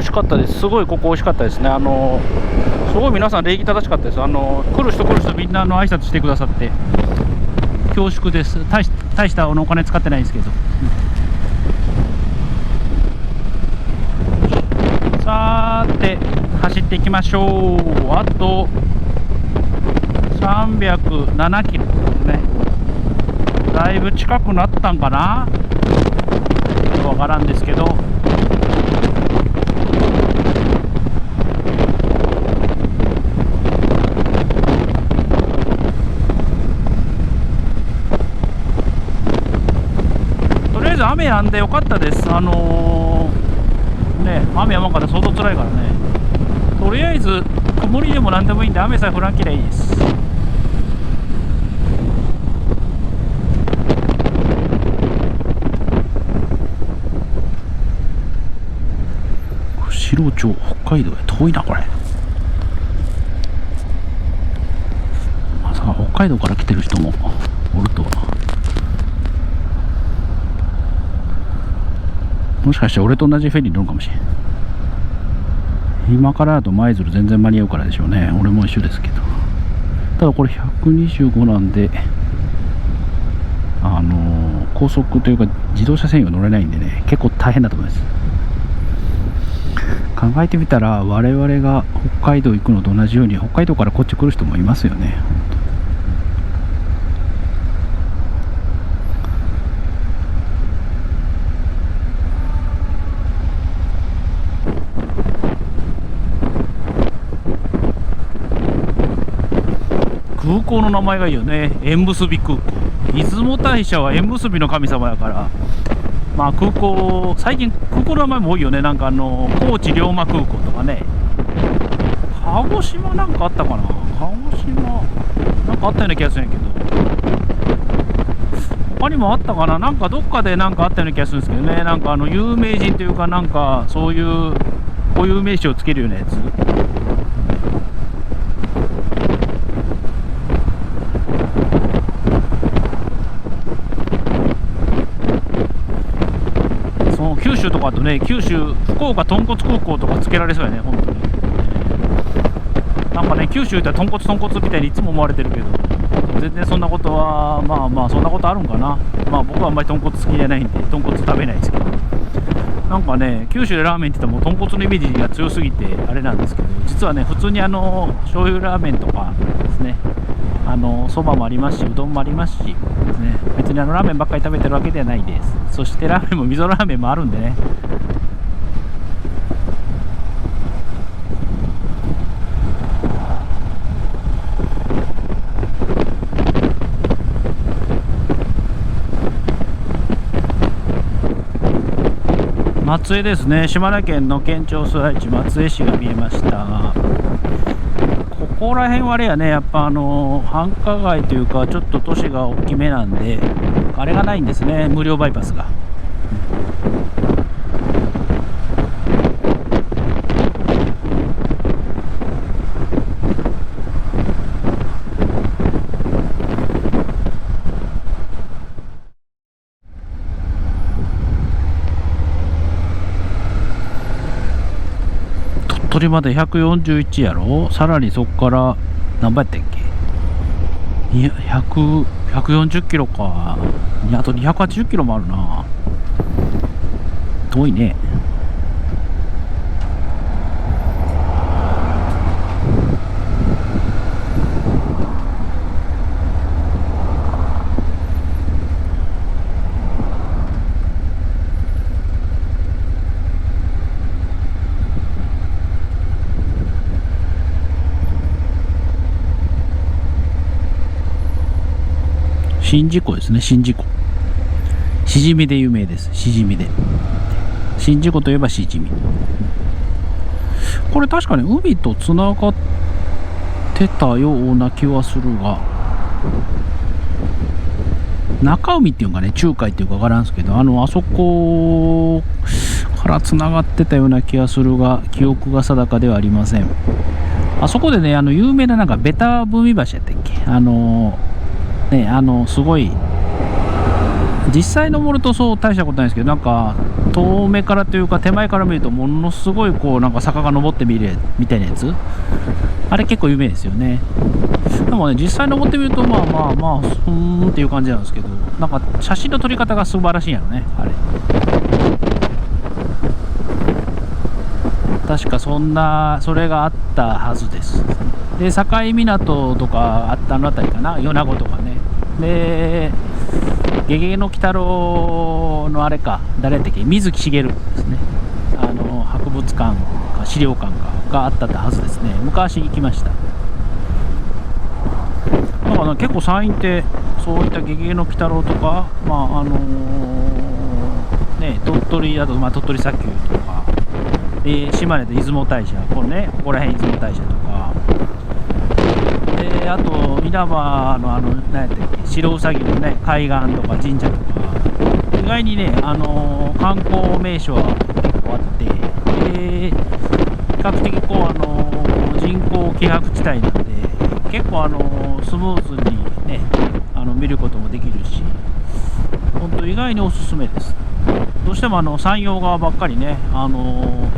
しかったです。すごいここ美味しかったですね。すごい皆さん礼儀正しかったです。来る人みんな挨拶してくださって恐縮です。大したお金使ってないんですけど、さーて走っていきましょう。あと307キロですね。だいぶ近くなったんかな、わからんですけど、とりあえず雨やんでよかったです。ね、雨やまんかったら相当辛いからね。とりあえず曇りでもなんでもいいんで、雨さえ降らんきりゃいいです。釧路町、北海道へ遠いなこれ。まさか北海道から来てる人もおるとは。もしかして俺と同じフェリー乗るかもしれん。今からだと舞鶴全然間に合うからでしょうね。俺も一緒ですけど、ただこれ125なんで高速というか自動車専用乗れないんでね、結構大変だと思います。考えてみたら我々が北海道行くのと同じように北海道からこっち来る人もいますよね。空港の名前がいいよね。縁結び空港。出雲大社は縁結びの神様やから、まあ空港、最近空港の名前も多いよね。なんか高知龍馬空港とかね。鹿児島なんかあったかな。鹿児島なんかあったような気がするんやけど、他にもあったかな。なんかどっかでなんかあったような気がするんですけどね。なんか有名人というか、なんかそういう固有名詞をつけるようなやつ。九州とかとね、九州福岡豚骨空港とかつけられそうやね、本当に。なんかね、九州って豚骨みたいにいつも思われてるけど、全然そんなことは、まあそんなことあるんかな。まあ僕はあんまり豚骨好きじゃないんで豚骨食べないですけど、なんかね、九州でラーメンって言ったらもう豚骨のイメージが強すぎてあれなんですけど、実はね、普通に醤油ラーメンとかですね、そばもありますし、うどんもありますし、ね、別にラーメンばっかり食べてるわけではないです。そしてラーメンも味噌ラーメンもあるんでね。松江ですね。島根県の県庁所在地松江市が見えました。ここら辺はあれやね、やっぱ繁華街というかちょっと都市が大きめなんで、あれがないんですね、無料バイパスが。鳥取まで141やろ。さらにそこから何倍やったっけ。140キロか。あと280キロもあるな。遠いね。宍道湖ですね。宍道湖、しじみで有名です。しじみで、宍道湖といえばしじみ。これ確かに海とつながってたような気はするが、中海っていうかね、中海っていうか分からんすけど、あそこからつながってたような気がするが、記憶が定かではありません。あそこでね、有名ななんかベタ踏み橋やったっけ。ね、すごい実際登るとそう大したことないですけど、なんか遠目からというか手前から見るとものすごいこうなんか坂が登ってみるみたいなやつ、あれ結構有名ですよね。でもね、実際登ってみるとまあまあまあふーんっていう感じなんですけど、なんか写真の撮り方が素晴らしいんやろね、あれ。確かそれがあったはずです。で境港とかあったのあたりかな、米子とかね。でゲゲゲの鬼太郎のあれか、誰やったっけ、水木しげるですね。博物館か資料館かがあったはずですね。昔行きました。だから結構山陰ってそういったゲゲゲの鬼太郎とか、まあね、鳥取だと、まあ、鳥取砂丘とか、島根で出雲大社、ここら辺出雲大社とかで、あと稲葉の何やったっけ、白うさぎのね海岸とか神社とか、意外にね観光名所は結構あって、比較的こう人工希薄地帯なんで、結構スムーズにね見ることもできるし、本当意外におすすめです。どうしても山陽側ばっかりね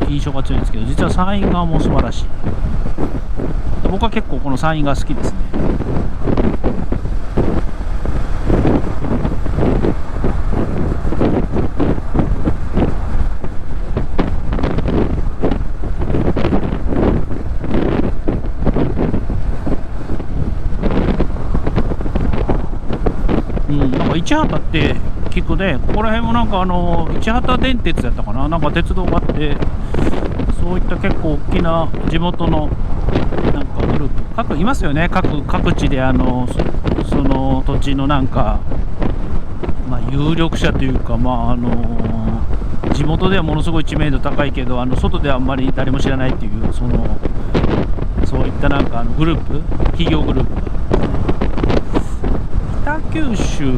印象が強いんですけど、実は山陰側も素晴らしい。僕は結構この山陰が好きですね。なんか市畑って聞くね、ここら辺もなんか市畑電鉄やったかな、なんか鉄道があって、そういった結構大きな地元のなんかグループいますよね。各地でその土地のなんか、まあ、有力者というか、まあ地元ではものすごい知名度高いけど外ではあんまり誰も知らないっていう、そういったなんかグループ、企業グループが北九州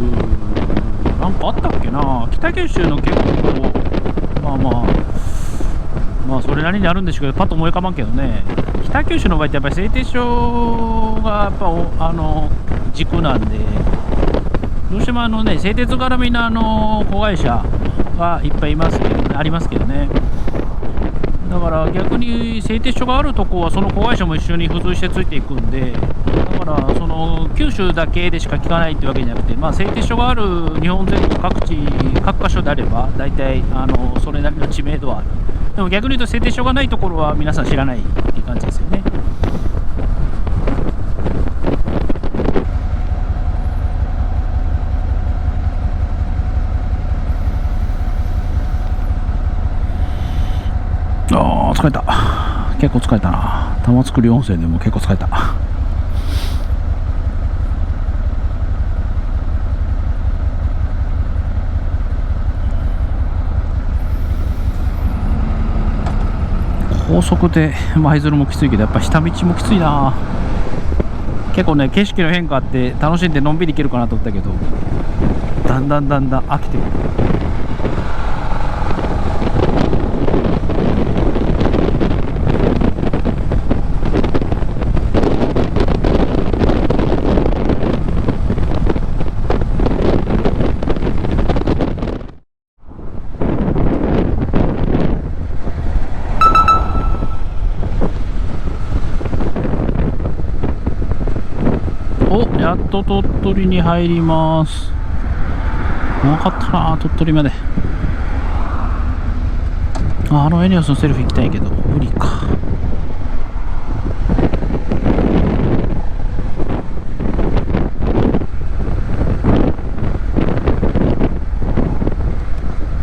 なんかあったっけな。北九州の結構まあそれなりにあるんでしょうけど、パッと思い浮かばんけどね。北九州の場合ってやっぱり製鉄所がやっぱ軸なんで、どうしてもね製鉄絡みの子会社がいっぱいありますけどね。だから逆に製鉄所があるとこはその子会社も一緒に付随してついていくんで、だからその九州だけでしか聞かないってわけじゃなくて、まあ、製鉄所がある日本全国各地各箇所であれば大体それなりの知名度はある。でも逆に言うと製鉄所がないところは皆さん知らないっていう感じですよね。疲れた。結構疲れたな。玉造温泉でも結構疲れた。高速で舞鶴もきついけど、やっぱ下道もきついな。結構ね景色の変化あって楽しんでのんびり行けるかなと思ったけど、だんだん飽きてくる。やっと鳥取に入ります。長かったな鳥取まで。エネオスのセルフ行きたいけど無理か。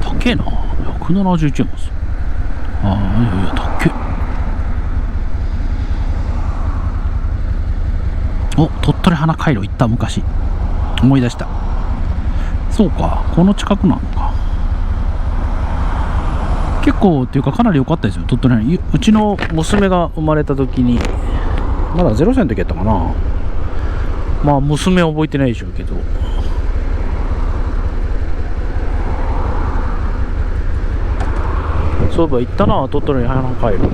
高えな、171円です。いや高え。鳥取花回路行った昔。思い出した。そうか、この近くなのか。結構っていうかかなり良かったですよ鳥取花。うちの娘が生まれた時にまだ0歳の時やったかな。まあ娘は覚えてないでしょうけど、そういえば行ったな鳥取花回路。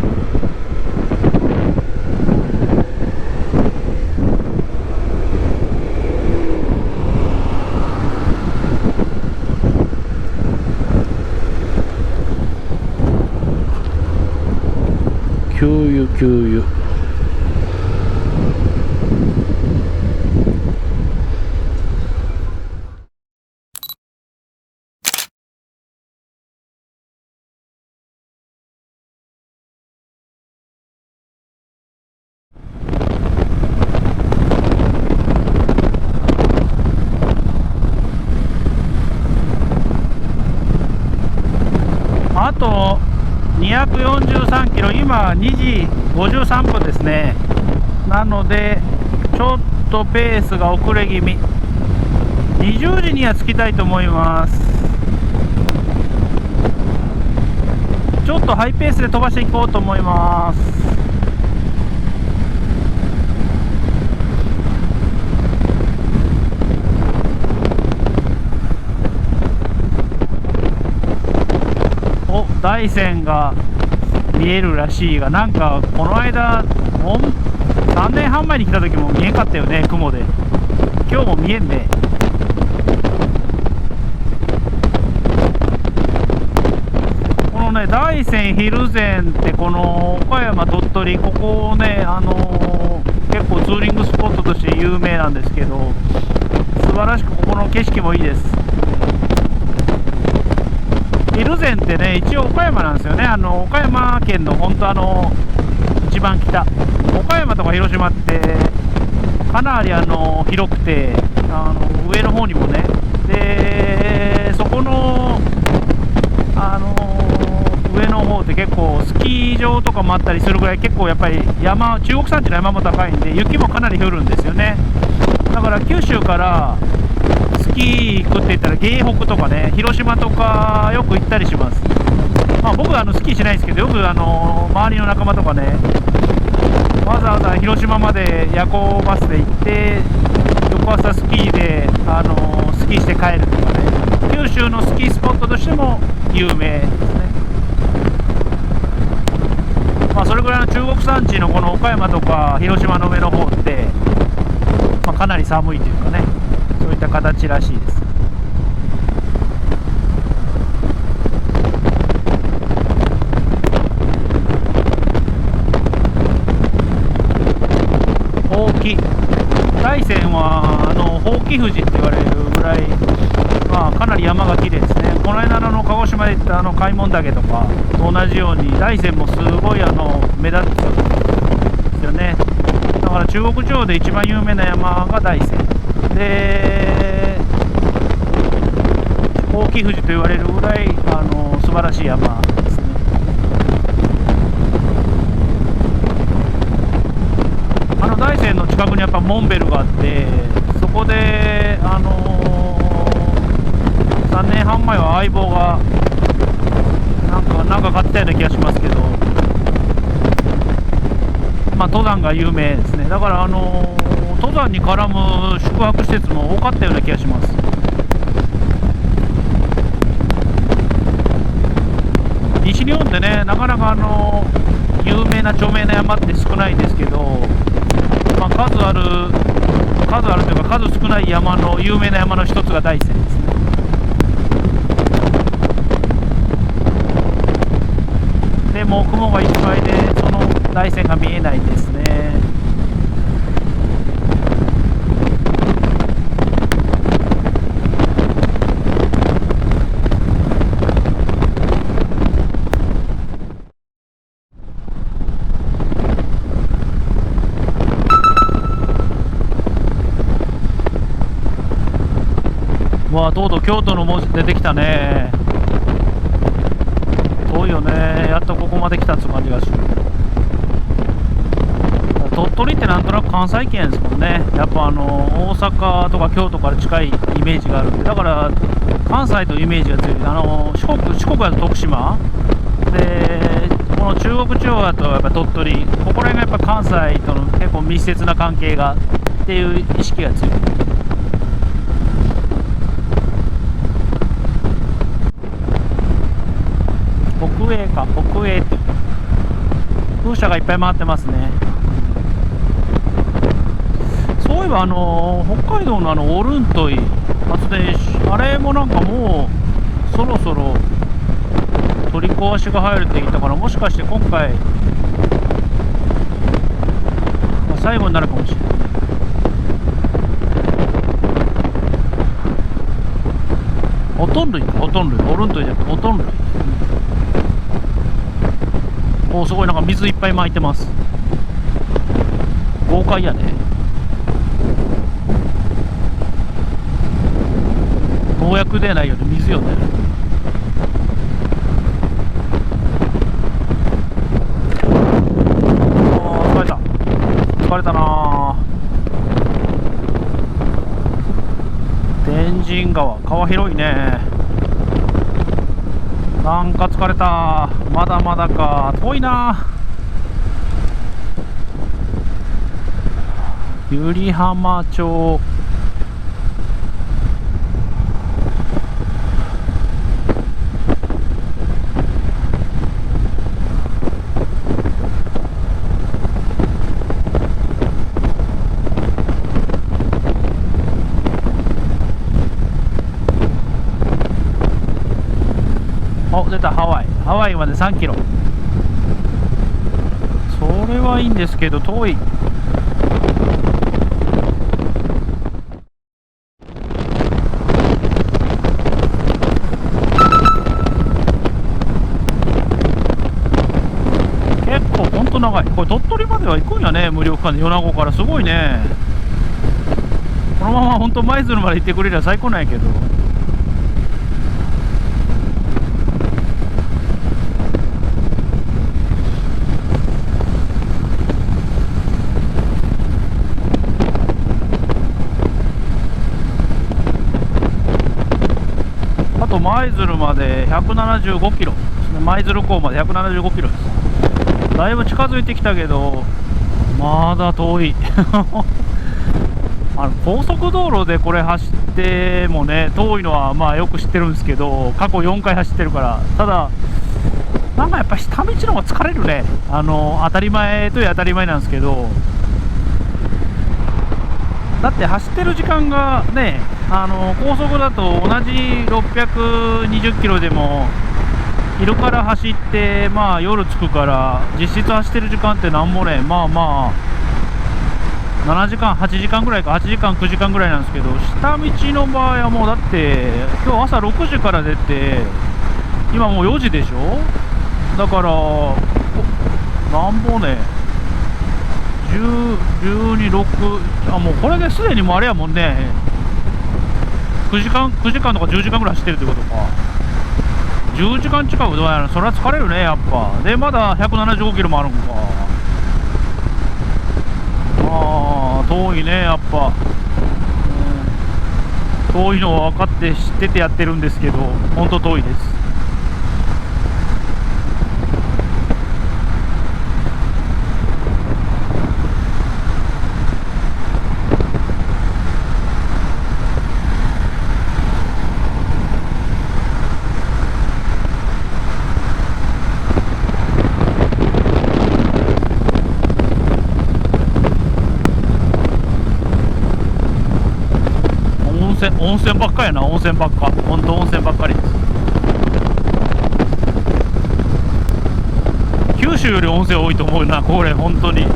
今2時53分ですね。なのでちょっとペースが遅れ気味。20時には着きたいと思います。ちょっとハイペースで飛ばしていこうと思います。お、大山が見えるらしいが、なんかこの間3年半前に来た時も見えんかったよね、雲で。今日も見えんね。このね、大山蒜山ってこの岡山鳥取、ここね、結構ツーリングスポットとして有名なんですけど、素晴らしくここの景色もいいです。蒜山ってね、一応岡山なんですよね。岡山県の本当一番北、岡山とか広島ってかなり広くて、上の方にもね、でそこの上の方って結構スキー場とかもあったりするぐらい、結構やっぱり中国山地の山も高いんで雪もかなり降るんですよね。だから九州からスキー行くって言ったら京北とかね、広島とかよく行ったりします。まあ、僕はスキーしないんですけど、よく周りの仲間とかね、わざわざ広島まで夜行バスで行って翌朝スキーでスキーして帰るとかね、九州のスキースポットとしても有名ですね。まあ、それぐらいの中国山地のこの岡山とか広島の上の方って、まあ、かなり寒いというかね、そういった形らしいです。大山はほうき富士って言われるぐらい、まあ、かなり山が綺麗ですね。この間の鹿児島で行った開門岳とかと同じように大山もすごい目立つんですよね。だから中国地方で一番有名な山が大山で、ほうき富士と言われるぐらい素晴らしい山ですね。大山の近くにやっぱモンベルがあって、そこで3年半前は相棒がなんか買ってたような気がしますけど、まあ登山が有名ですね。だから登山に絡む宿泊施設も多かったような気がします。西日本でね、なかなか有名な著名な山って少ないんですけど、まあ、数あるというか数少ない山の有名な山の一つが大山ですね。でも雲がいっぱいでその大山が見えないですね。わあ、とうとう京都の文字出てきたね。遠いよね。やっとここまで来たって感じがする。鳥取ってなんとなく関西圏ですもんね。やっぱ大阪とか京都から近いイメージがあるんで、だから関西とイメージが強い。四国だと徳島で、この中国地方だとやっぱ鳥取、ここら辺がやっぱ関西との結構密接な関係がっていう意識が強い。北栄か、北栄って風車がいっぱい回ってますね。そういえば北海道のオルントイ発電所、あれもなんかもうそろそろ取り壊しが入るって言ったから、もしかして今回、最後になるかもしれない。オトン類、オトン類、オルントイじゃなくてオトン類。おー、すごい、なんか水いっぱい撒いてます。豪快やね。農薬でないよね、水よね。疲れたな。天神川、川広いね。なんか疲れた。まだまだか、遠いな。由里浜町。お、出た。ハワイ。ハワイまで3キロ。それはいいんですけど遠い。結構ほんと長い。これ鳥取までは行くんやね、無料区間で。米子からすごいね。このままほんと舞鶴まで行ってくれりゃ最高なんやけど。あと舞鶴まで175キロ、舞鶴港まで175キロです。だいぶ近づいてきたけどまだ遠い高速道路でこれ走ってもね、遠いのはまあよく知ってるんですけど、過去4回走ってるから。ただなんかやっぱ下道の方が疲れるね。当たり前という当たり前なんですけど、だって走ってる時間がね、高速だと同じ620キロでも昼から走って、まあ夜着くから、実質走ってる時間ってなんもね、まあまあ7時間8時間ぐらいか、8時間9時間ぐらいなんですけど、下道の場合はもうだって今日朝6時から出て今もう4時でしょ。だからなんぼね、10、12、6、もうこれですでにもうあれやもんね、9時間とか10時間ぐらい走ってるってことか。10時間近くどうやら、それは疲れるね、やっぱ。で、まだ175キロもあるんか。遠いね、やっぱ。遠いのは分かって知っててやってるんですけど、ほんと遠いです。温泉ばっかやな、温泉ばっか。ほんと温泉ばっかりです。九州より温泉多いと思うな、これ、本当に。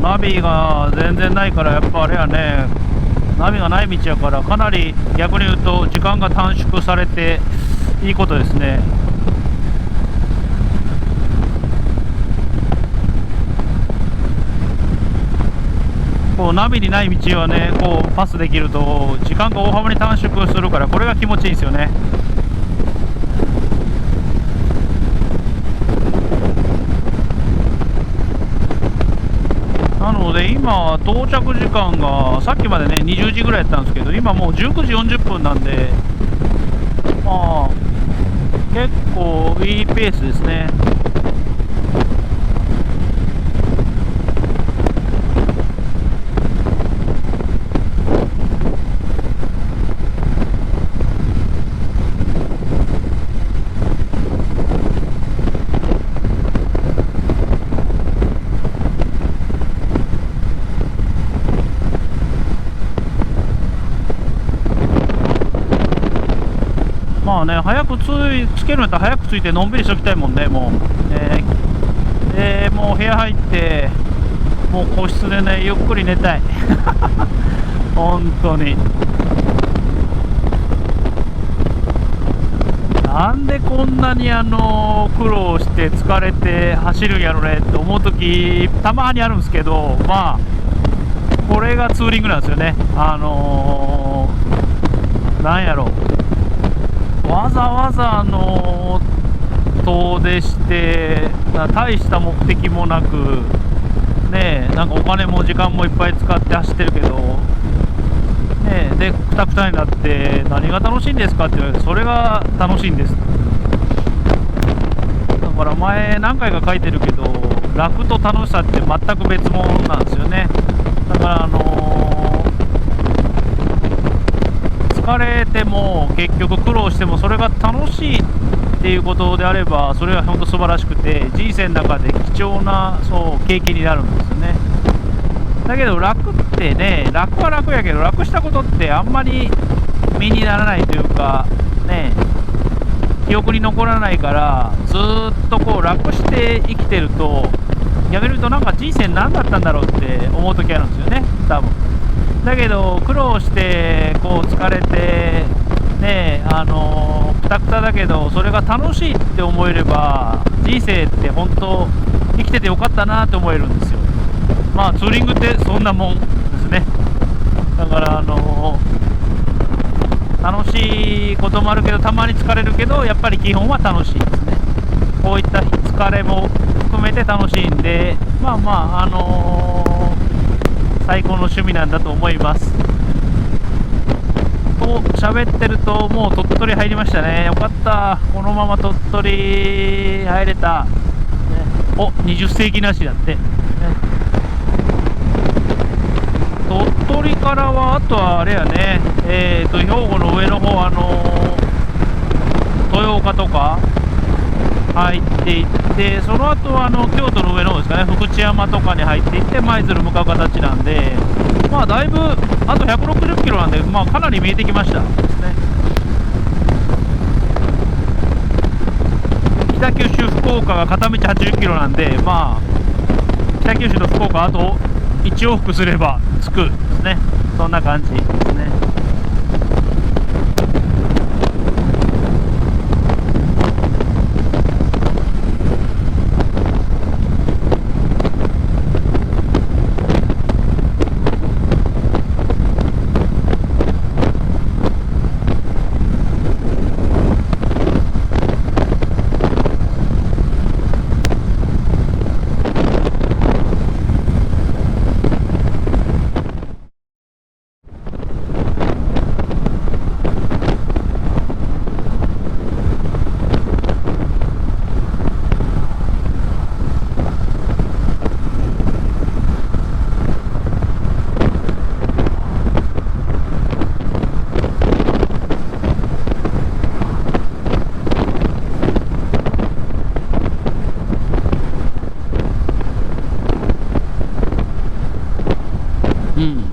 ナビが全然ないから、やっぱあれやね、ナビがない道やから、かなり逆に言うと時間が短縮されていいことですね。こうナビにない道はね、こうパスできると時間が大幅に短縮するから、これが気持ちいいですよね。なので今到着時間がさっきまでね20時ぐらいやったんですけど、今もう19時40分なんで、まあ結構いいペースですね。まあね、早くつけるんやったら早くついてのんびりしときたいもんね、もう。もう部屋入って、もう個室でね、ゆっくり寝たい。本当に。なんでこんなに苦労して疲れて走るんやろねって思う時たまにあるんですけど、まあこれがツーリングなんですよね。なんやろ、わざわざ遠出して大した目的もなくね、なんかお金も時間もいっぱい使って走ってるけどね、でくたくたになって何が楽しいんですかって言われて、それが楽しいんです。だから前何回か書いてるけど、楽と楽しさって全く別物なんですよね。だから疲れても結局苦労してもそれが楽しいっていうことであれば、それは本当素晴らしくて、人生の中で貴重な経験になるんですよね。だけど楽ってね、楽は楽やけど、楽したことってあんまり身にならないというかね、記憶に残らないから、ずーっとこう楽して生きてると、逆に言うとなんか人生何だったんだろうって思う時あるんですよね、多分。だけど苦労してこう疲れてね、くたくただけどそれが楽しいって思えれば、人生って本当生きててよかったなって思えるんですよ。まあツーリングってそんなもんですね。だから楽しいこともあるけど、たまに疲れるけど、やっぱり基本は楽しいですね。こういった疲れも含めて楽しいんで、まあまあ最高の趣味なんだと思います。と喋ってるともう鳥取入りましたね。よかった、このまま鳥取入れた、ね、お20世紀なしだって、ね、鳥取からはあとはあれやね、兵庫の上の方豊岡とか入っていって、その後は京都の上の方ですかね、福知山とかに入っていって舞鶴向かう形なんで、まあだいぶあと160キロなんで、まあかなり見えてきましたね。北九州福岡が片道80キロなんで、まあ北九州と福岡あと1往復すれば着くですね。そんな感じですね。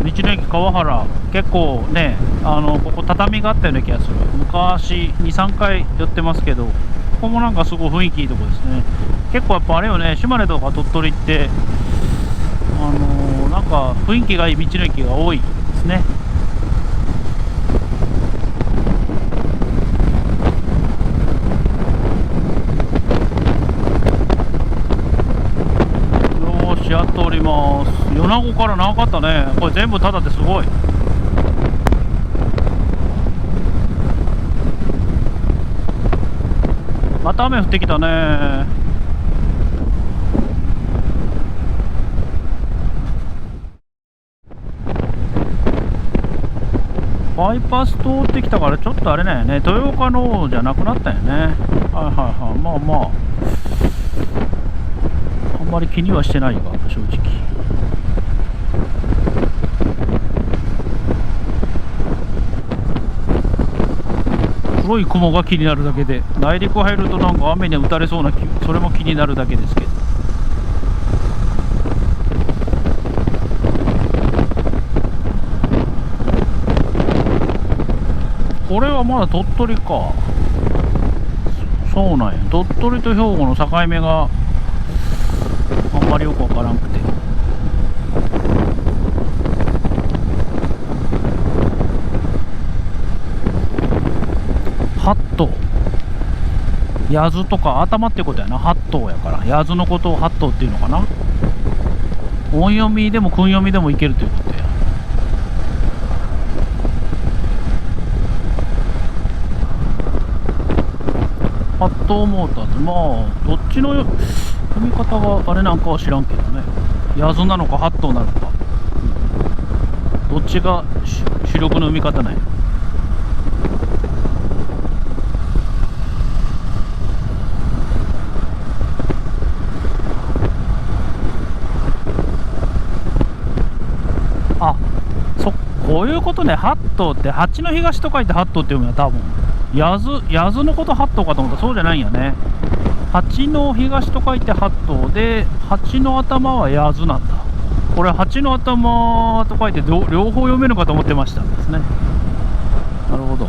道の駅川原、結構ね、ここ畳があったような気がする。昔2、3回寄ってますけど、ここもなんかすごい雰囲気いいとこですね。結構やっぱあれよね、島根とか鳥取ってなんか雰囲気がいい道の駅が多いですね。よーし、やっております。米子から長かったね。これ全部タダってすごい。また雨降ってきたね。バイパス通ってきたからちょっとあれなんやね、豊岡の方じゃなくなったんやね。はいはいはい、まあまああんまり気にはしてないが、正直。黒い雲が気になるだけで、内陸入るとなんか雨に打たれそうな、それも気になるだけですけど。これはまだ鳥取か。そうなんや。鳥取と兵庫の境目があんまりよくわからんくて。ハットヤズとか頭ってことやな。八頭やからヤズのことを八頭っていうのかな。音読みでも訓読みでもいけるということや。八頭モーターズ、まあどっちの組み方があれなんかは知らんけどね。ヤズなのか八頭なのか、どっちが主力の読み方なんや。あ、こういうことね。八頭って八の東と書いて八頭って読むんや多分。ヤズのこと八頭かと思ったらそうじゃないんやね。八の東と書いて八頭で、八の頭はヤズなんだ。これ八の頭と書いて両方読めるかと思ってましたんですね。なるほど。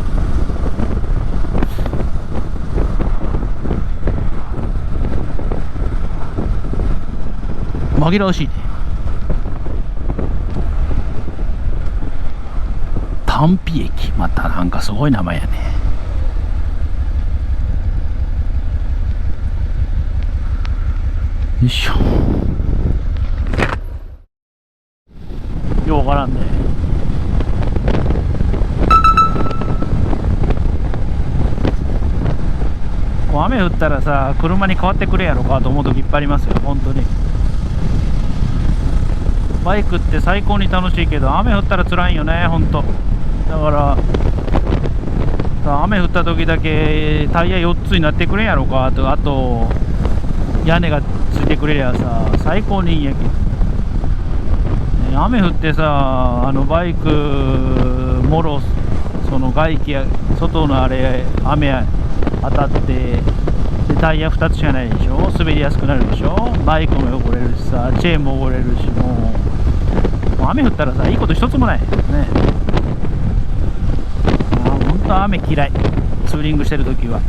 紛らわしいね。単皮駅、またなんかすごい名前やね。よいしょ。ようわからんね。こう雨降ったらさ、車に変わってくれやろかと思う時いっぱいありますよ、本当に。バイクって最高に楽しいけど、雨降ったら辛いよね、本当。だから雨降った時だけタイヤ4つになってくれんやろか、あと屋根がついてくれりゃさ最高にいいんやけど、ね、雨降ってさ、バイクもろその外気や外のあれ雨当たってでタイヤ2つしかないでしょ。滑りやすくなるでしょ。バイクも汚れるしさ、チェーンも汚れるし、もう雨降ったらさいいこと一つもないね。本当雨嫌い、ツーリングしてる時は。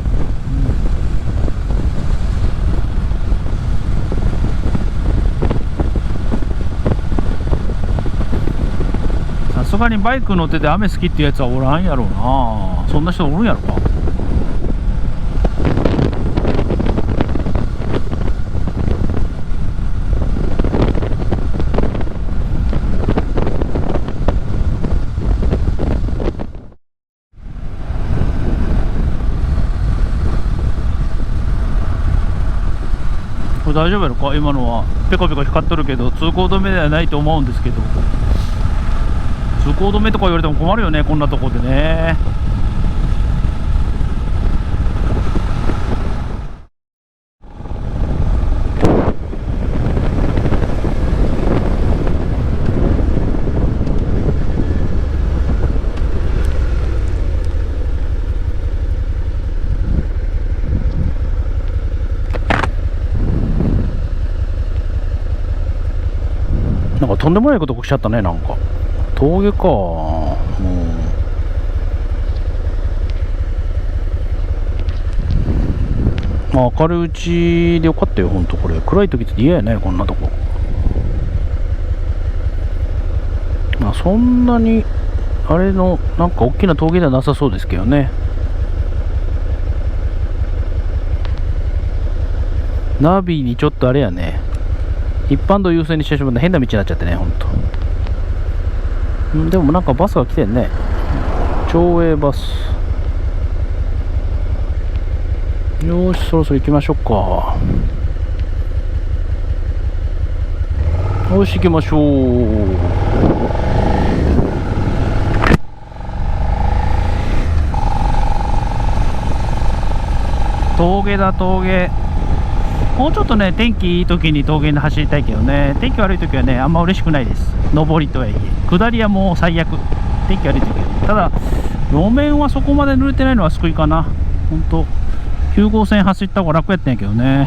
さすがにバイク乗ってて雨好きっていうやつはおらんやろうな。そんな人おるんやろか。これ大丈夫やろか。今のはペコペコ光っとるけど通行止めではないと思うんですけど、通行止めとか言われても困るよね、こんなとこでね。なんかとんでもないこと起きちゃったね。なんか峠か。まあ明るいうちでよかったよ、ほんと。これ暗い時って嫌やね、こんなとこ。まあそんなにあれのなんか大きな峠ではなさそうですけどね。ナビにちょっとあれやね、一般道優先にしてしまって変な道になっちゃってね、ほんと。でもなんかバスが来てんね。町営バス。よーし、そろそろ行きましょうか。よし、行きましょう。峠だ、峠。もうちょっとね、天気いい時に峠に走りたいけどね、天気悪い時はね、あんま嬉しくないです。上りとはいえ。下りはもう最悪。天気悪い時は。ただ、路面はそこまで濡れてないのは救いかな。ほんと、9号線走った方が楽やったんやけどね。や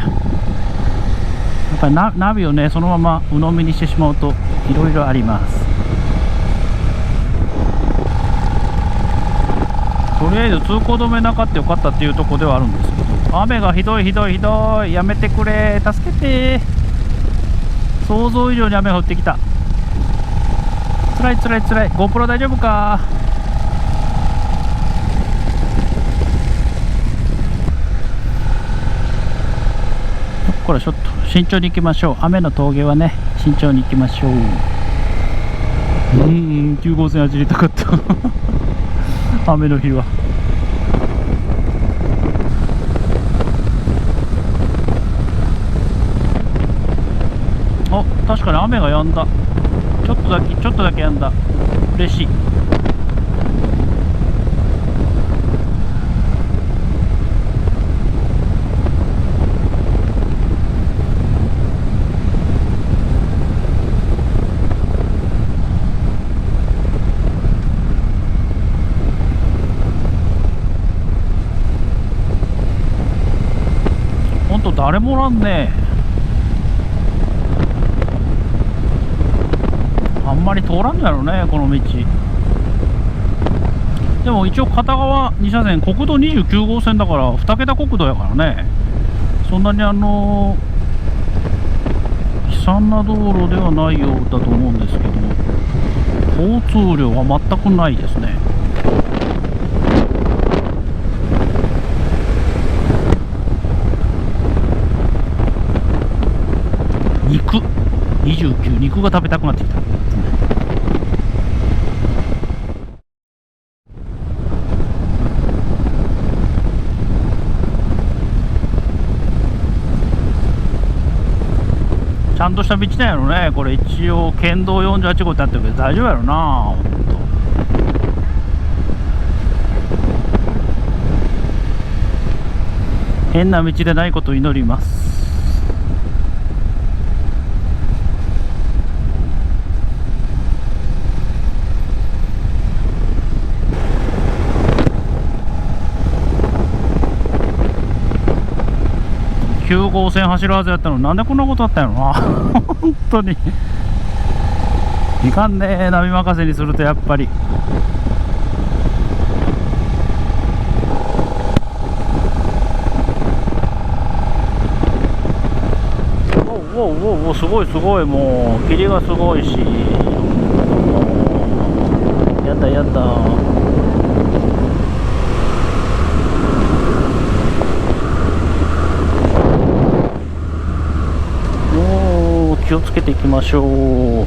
っぱりナビをね、そのまま鵜呑みにしてしまうと、いろいろあります。とりあえず通行止めなかったよかったっていうところではあるんですけど、雨がひどいひどいひどい。やめてくれ、助けて。想像以上に雨が降ってきた。つらいつらいつらい。 GoPro 大丈夫か。これちょっと慎重に行きましょう。雨の峠はね、慎重に行きましょう。9号線走りたかった雨の日は。あ、確かに雨が止んだ。ちょっとだけ止んだ。嬉しい。ほんと誰もおらんね。あんまり通らんのやろね、この道。でも一応片側2車線、国道29号線だから2桁国道やからね、そんなに悲惨な道路ではないようだと思うんですけど、交通量は全くないですね。肉29、肉が食べたくなってきた。ちゃんとした道なんやろね、これ。一応県道48号ってなってるけど大丈夫やろな、ほんと。変な道でないことを祈ります。9号線走るはずやったのになんでこんなことあったんやろな本当にいかんねえ、波任せにするとやっぱり。おすごいすごい、もう霧がすごいし、やだやだ。気をつけていきましょう。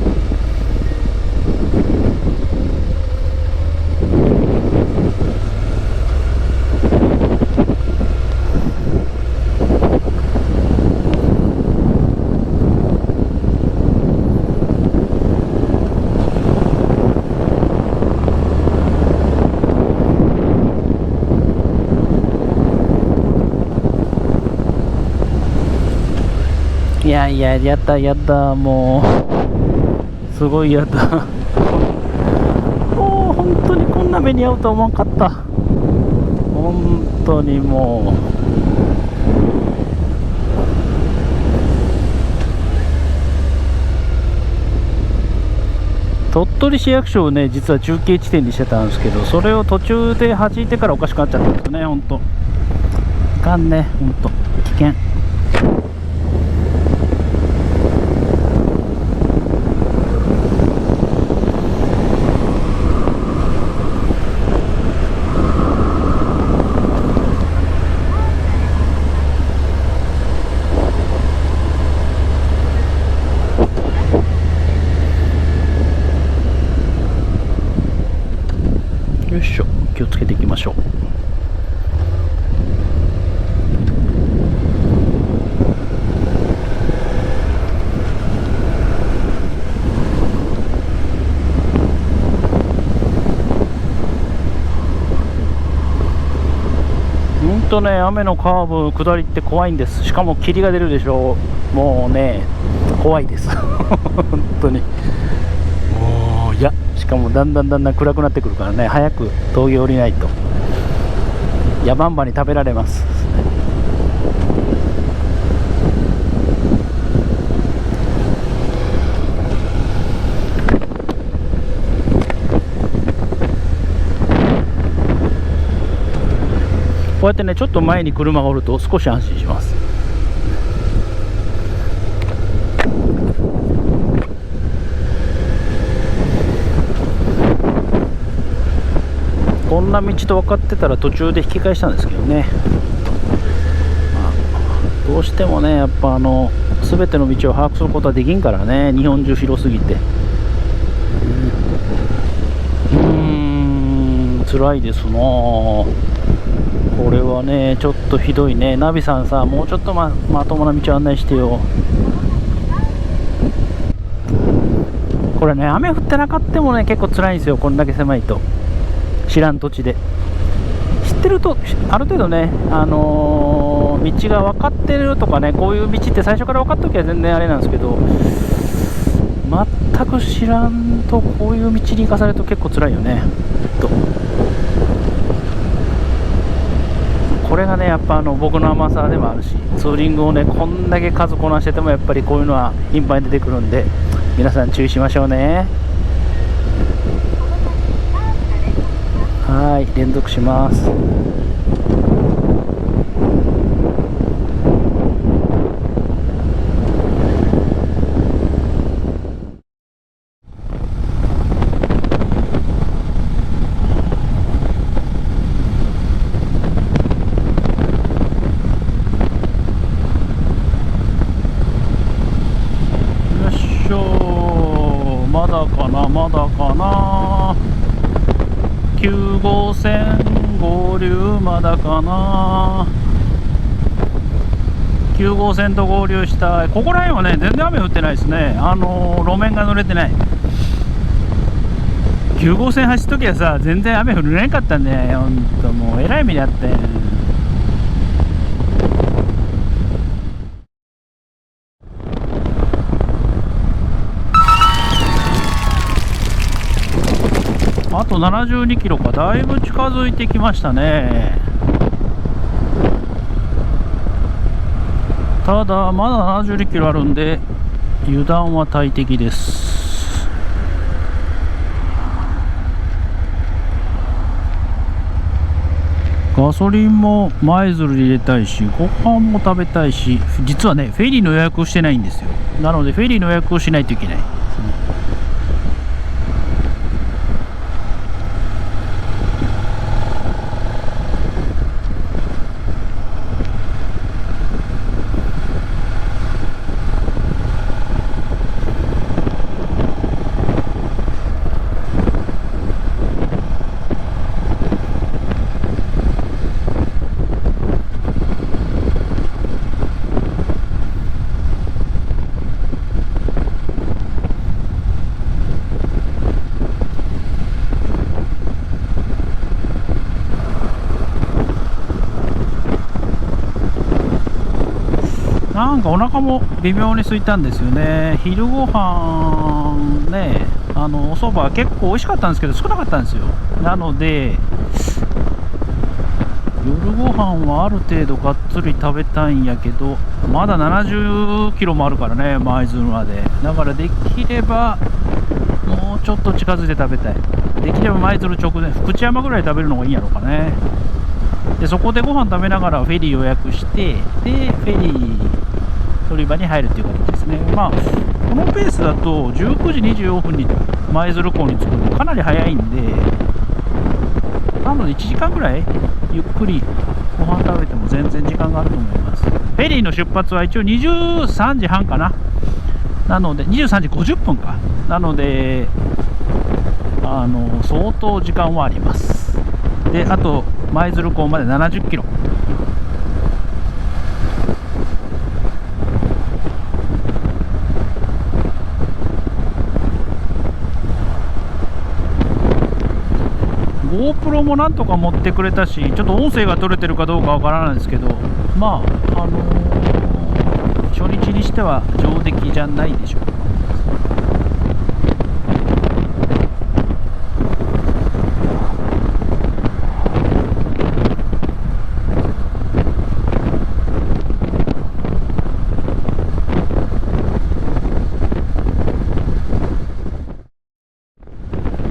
いやいや、やだやだ、もうすごいやだもう本当にこんな目に遭うと思わんかった。本当にもう鳥取市役所をね、実は中継地点にしてたんですけど、それを途中で弾いてからおかしくなっちゃったんですよね。本当いかんね、本当危険。よいしょ、気をつけていきましょう。雨のカーブ下りって怖いんです。しかも霧が出るでしょう。もうね、怖いです本当に。もういや、しかもだんだん暗くなってくるからね、早く峠降りないと野蛮場に食べられます。こうやってね、ちょっと前に車がおると少し安心します。こんな道と分かってたら途中で引き返したんですけどね、どどうしてもねやっぱ全ての道を把握することはできんからね、日本中広すぎて。辛いですなこれはね。ちょっとひどいね。ナビさんさ、もうちょっとまともな道案内してよ。これね、雨降ってなかったもね結構辛いんですよ、こんだけ狭いと。知らん土地で知ってるとある程度ね、道が分かってるとかね、こういう道って最初から分かっときゃ全然あれなんですけど、全く知らんとこういう道に行かされると結構辛いよね。これがねやっぱ僕の甘さでもあるし、ツーリングをねこんだけ数こなしててもやっぱりこういうのは頻繁に出てくるんで、皆さん注意しましょうね。はい、連続します。まだかな。9号線合流まだかな。9号線と合流したここら辺はね全然雨降ってないですね。路面が濡れてない。9号線走っときはさ全然雨降れなかったんで、ほんともうえらい目にあって。あと72キロか、だいぶ近づいてきましたね。ただまだ72キロあるんで油断は大敵です。ガソリンも舞鶴で入れたいし、ご飯も食べたいし、実はねフェリーの予約をしてないんですよ。なのでフェリーの予約をしないといけない。なんかお腹も微妙に空いたんですよね。昼ご飯ね、お蕎麦結構美味しかったんですけど少なかったんですよ。なので夜ご飯はある程度がっつり食べたいんやけど、まだ70キロもあるからね舞鶴まで。だからできればもうちょっと近づいて食べたい。できれば舞鶴直前福知山ぐらい食べるのがいいんやろうかね。でそこでご飯食べながらフェリー予約して、でフェリー乗り場に入るという形ですね。まあこのペースだと19時24分に舞鶴港に着くんでかなり早いんで、なので1時間ぐらいゆっくりご飯食べても全然時間があると思います。フェリーの出発は一応23時半かな。なので23時50分か。なので相当時間はあります。であと舞鶴港まで70キロ。GoPro もなんとか持ってくれたし、ちょっと音声が取れてるかどうかわからないですけど、まあ初日にしては上出来じゃないでしょうか。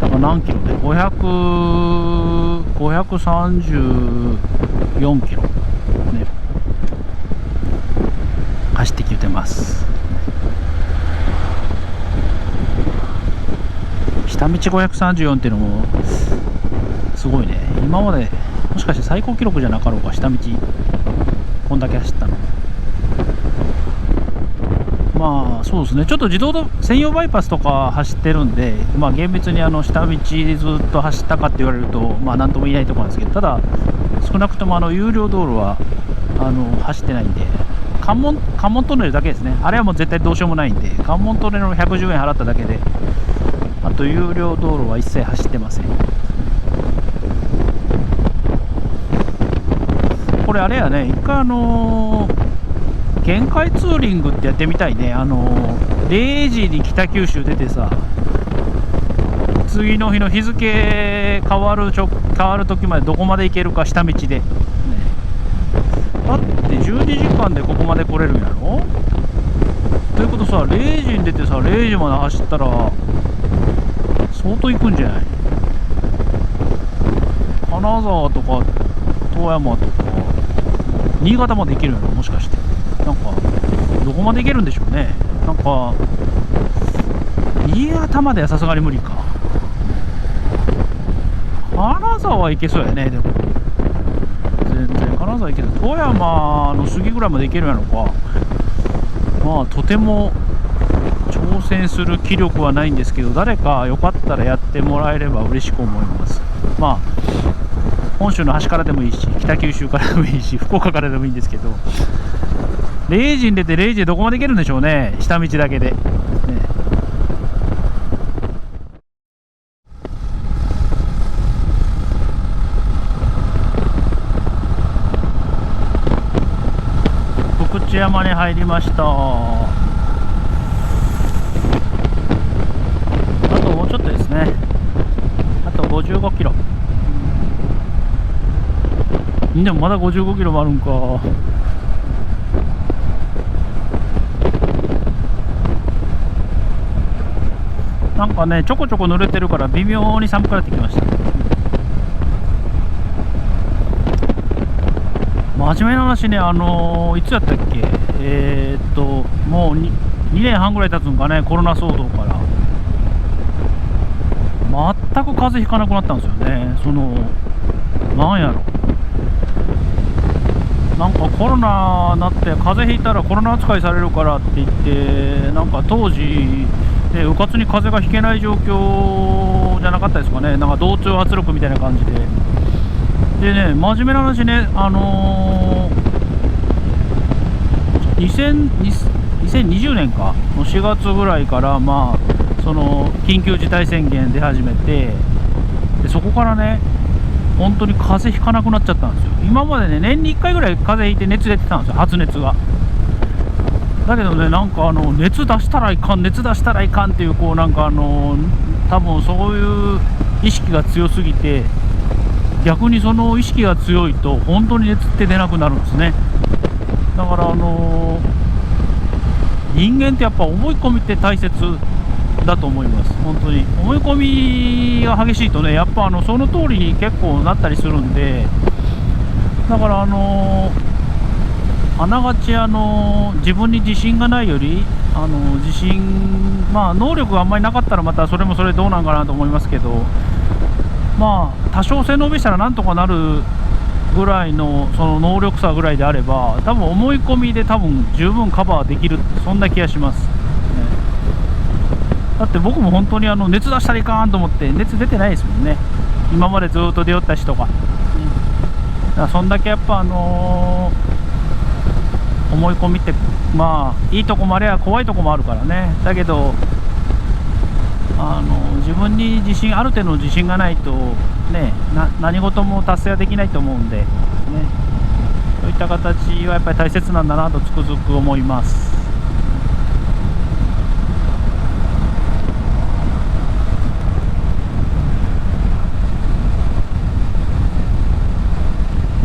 だから何キロで534キロね走ってきてます。下道534っていうのもすごいね。今までもしかして最高記録じゃなかろうか、下道こんだけ走ったの。まあそうですね、ちょっと自動専用バイパスとか走ってるんで、まあ、厳密に下道ずっと走ったかって言われると、まあ、なんとも言えないところなんですけど、ただ、少なくとも有料道路は走ってないんで、関門トンネルだけですね、あれはもう絶対どうしようもないんで、関門トンネルの110円払っただけで、あと有料道路は一切走ってません。これあれやね、一回限界ツーリングってやってみたいね。0時に北九州出てさ、次の日の日付変わる時までどこまで行けるか下道で、ね、だって12時間でここまで来れるんやろ。ということさ、0時に出てさ、0時まで走ったら相当行くんじゃない。金沢とか富山とか新潟まで行けるんやろ、もしかして。なんかどこまで行けるんでしょうね。なんか新潟まではさすがに無理か。金沢行けそうやね。でも全然金沢行けそう。富山の杉ぐらいまで行けるんやろか。まあとても挑戦する気力はないんですけど、誰かよかったらやってもらえれば嬉しく思います。まあ本州の端からでもいいし、北九州からでもいいし、福岡からでもいいんですけど、0時に出て0時でどこまで行けるんでしょうね、下道だけで、ね、福知山に入りました。あともうちょっとですね。あと55キロ。でもまだ55キロもあるんか。なんかね、ちょこちょこ濡れてるから微妙に寒くなってきました。真面目な話ね、いつやったっけ、もう 2年半ぐらい経つんかね、コロナ騒動から。全く風邪ひかなくなったんですよね。なんやろ。なんかコロナになって風邪ひいたらコロナ扱いされるからって言って、なんか当時、ね、うかつに風邪がひけない状況じゃなかったですかね。なんか同調圧力みたいな感じで。でね、真面目な話ね、2020年かの4月ぐらいから、まあ、緊急事態宣言出始めて、でそこからね、本当に風邪ひかなくなっちゃったんですよ。今までね、年に1回ぐらい風邪ひいて熱出てたんですよ、発熱が。だけどね、なんか熱出したらいかん、熱出したらいかんっていう、こうなんか多分そういう意識が強すぎて、逆にその意識が強いと本当に熱って出なくなるんですね。だから人間ってやっぱ思い込みって大切だと思います。本当に思い込みが激しいとね、やっぱその通りに結構なったりするんで、だからあながち自分に自信がないより自信、まあ能力があんまりなかったらまたそれもそれどうなんかなと思いますけど、まあ多少背伸びしたらなんとかなるぐらいのその能力差ぐらいであれば、多分思い込みで多分十分カバーできる、そんな気がします、ね。だって僕も本当に熱出したらいかんと思って熱出てないですもんね、今までずっと出よった人が。だからそんだけやっぱ思い込みって、まあいいとこもあれば怖いとこもあるからね。だけど自分にある程度の自信がないとね、何事も達成はできないと思うんで、ね、そういった形はやっぱり大切なんだなとつくづく思います。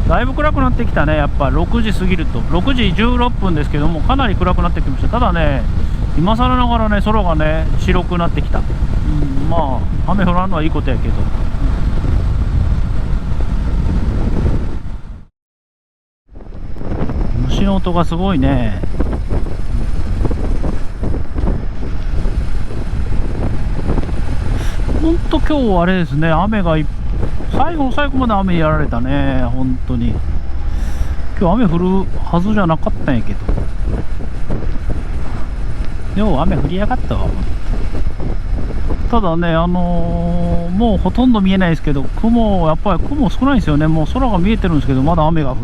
だいぶ暗くなってきたね。やっぱ6時過ぎると、6時16分ですけども、かなり暗くなってきました。ただね、今更ながらね、空がね白くなってきた。まあ雨降らんのはいいことやけど、虫の音がすごいね。ほんと今日あれですね、雨が最後の最後まで雨やられたね。本当に今日雨降るはずじゃなかったんやけど、よう雨降りやがったわ。ただね、もうほとんど見えないですけど、やっぱり雲少ないですよね。もう空が見えてるんですけど、まだ雨が降る。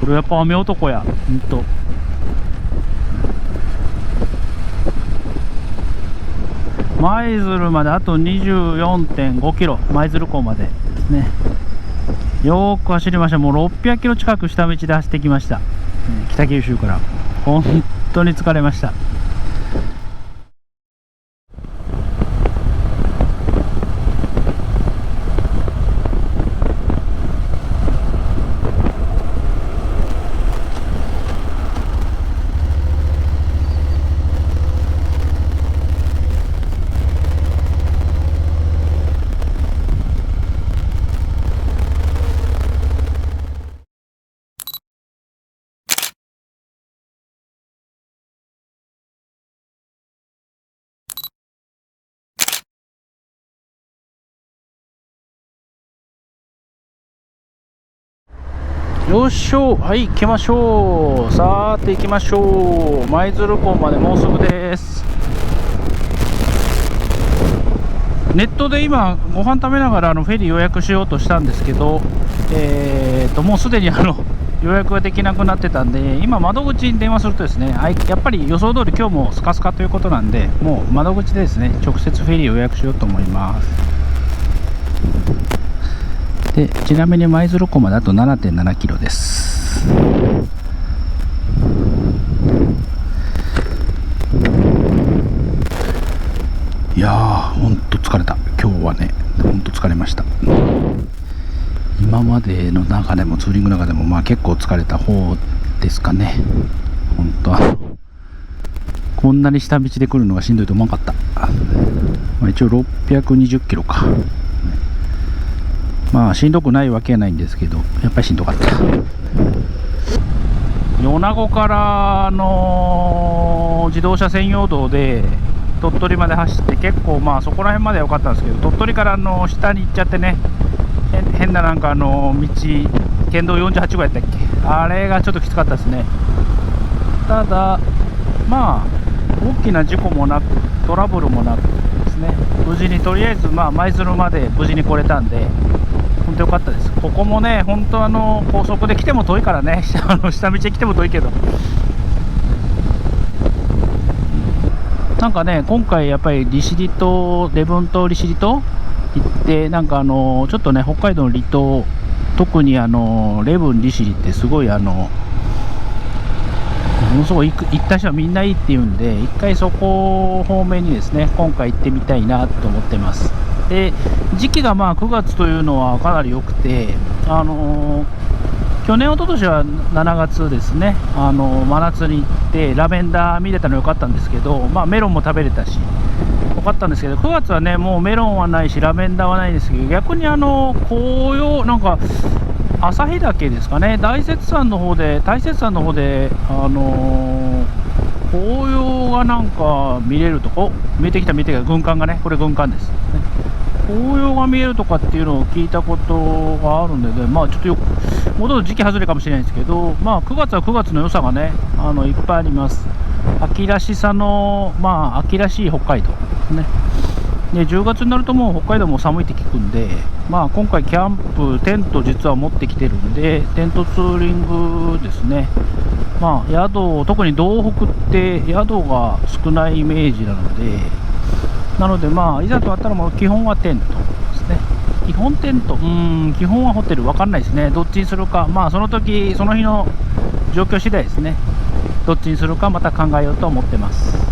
これやっぱ雨男や、ほんと。舞鶴まであと 24.5 キロ、舞鶴港までですね。よーく走りました。もう600キロ近く下道で走ってきました。北九州から。本当に疲れました。よっしょ、はい、行きましょう。さーて行きましょう。舞鶴港までもうすぐです。ネットで今ご飯食べながらフェリー予約しようとしたんですけど、もうすでに予約ができなくなってたんで、今窓口に電話するとですね、やっぱり予想通り今日もスカスカということなんで、もう窓口でですね、直接フェリー予約しようと思います。でちなみに舞鶴港まであと 7.7 キロです。いやーほんと疲れた。今日はねほんと疲れました。今までの中でもツーリングの中でもまあ結構疲れた方ですかね。本当はこんなに下道で来るのがしんどいと思わなかった。まあ、一応620キロか。まあしんどくないわけはないんですけど、やっぱりしんどかった。米子からの自動車専用道で鳥取まで走って、結構まあそこら辺までは良かったんですけど、鳥取から下に行っちゃってね、変ななんか道、県道48号やったっけ、あれがちょっときつかったですね。ただまあ大きな事故もなくトラブルもなくですね、無事にとりあえずまあ舞鶴まで無事に来れたんで本当良かったです。ここもね本当高速で来ても遠いからね下道で来ても遠いけど、なんかね今回やっぱり利尻島、礼文島利尻島行って、なんかちょっとね北海道の離島、特に礼文利尻ってすごいものすごい行った人はみんないいって言うんで、一回そこ方面にですね今回行ってみたいなと思ってます。で時期がまあ9月というのはかなり良くて、去年、一昨年は7月ですね、真夏に行ってラベンダー見れたの良かったんですけど、まあ、メロンも食べれたし良かったんですけど、9月はねもうメロンはないしラベンダーはないですけど、逆に紅葉、なんか旭岳ですかね、大雪山の方で紅葉がなんか見れるとこ、見えてきた軍艦がね、これ軍艦です、ね、紅葉が見えるとかっていうのを聞いたことがあるんで、まあちょっともうちょっと時期外れかもしれないんですけど、まあ9月は9月の良さがねいっぱいあります。秋らしさのまあ秋らしい北海道ね。で10月になるともう北海道も寒いって聞くんで、まあ今回キャンプテント実は持ってきてるんで、テントツーリングですね。まあ宿、特に道北って宿が少ないイメージなので、まあいざとなったらもう基本はテントですね。基本テント、基本はホテル、分かんないですね。どっちにするか、まあその時その日の状況次第ですね。どっちにするかまた考えようと思ってます。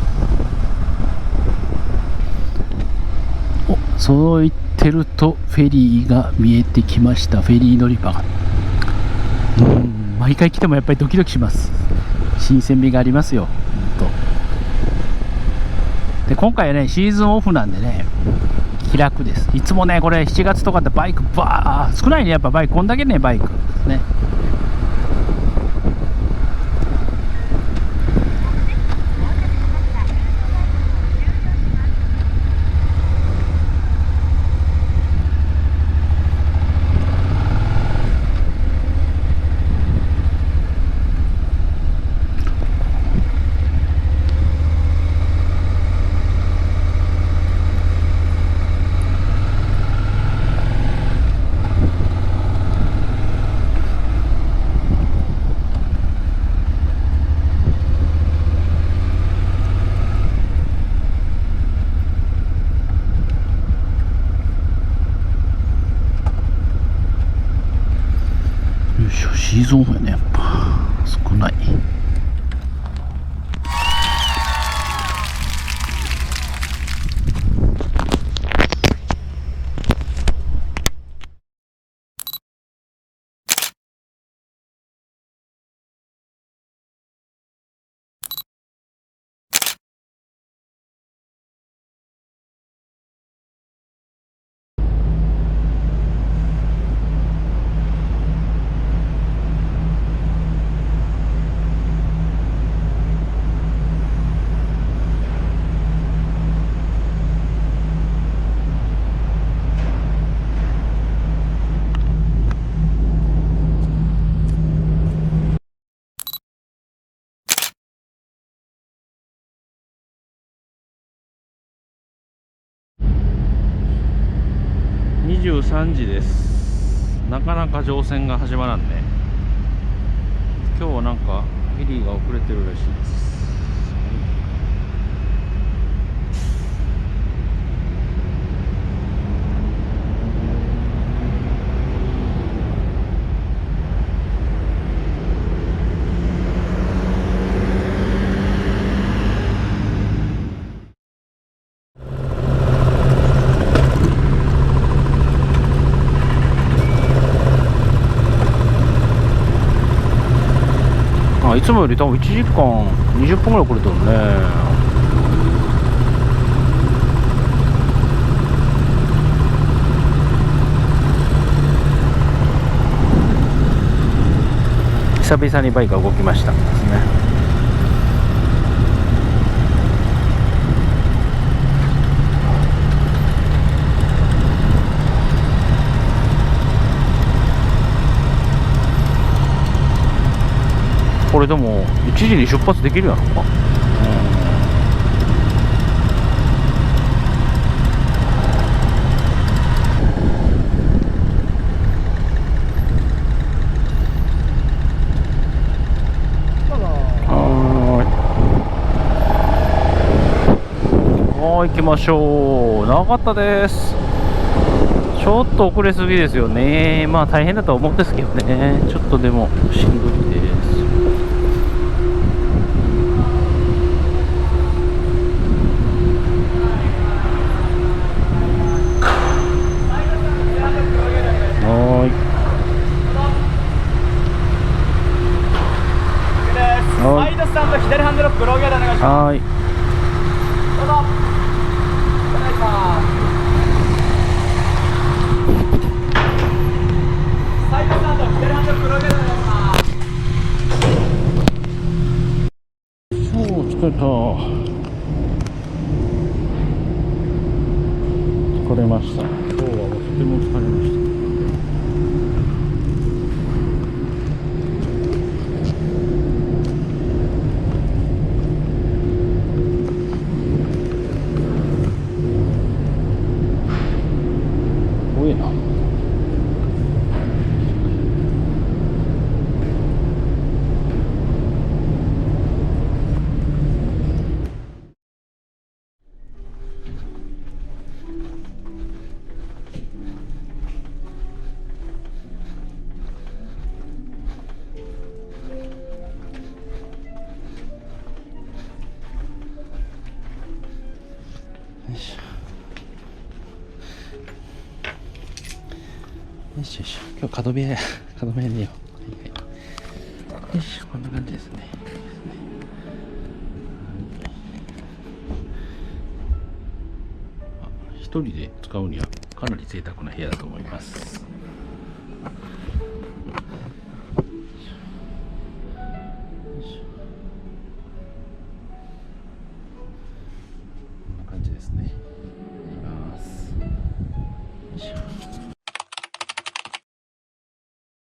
そう言ってるとフェリーが見えてきました。フェリー乗り場が毎回来てもやっぱりドキドキします。新鮮味がありますよ。で今回はねシーズンオフなんでね気楽です。いつもねこれ7月とかってバイクバー少ないね、やっぱバイクこんだけねバイクですね。G ゾーンやね、やっぱ少ない。23時です。なかなか乗船が始まらんね。今日はなんかフェリーが遅れてるらしいです。いつもより多分1時間20分ぐらい遅れてるね。久々にバイクが動きましたですね。これでも1時に出発できるやろか。行きましょう。長かったです。ちょっと遅れすぎですよね。まあ大変だとは思うんですけどね。ちょっとでもしんどいです。サイドスタンド左ハンドロックローゲードお願いします。はい。どうぞ。お願いします。サイドスタンド左ハンドロックローゲードお願いします。疲れた。疲れました。今日はとても疲れました。多いな。よしよし、今日角部屋で寝よう。よし、こんな感じですね。一人で使うにはかなり贅沢な部屋だと思います。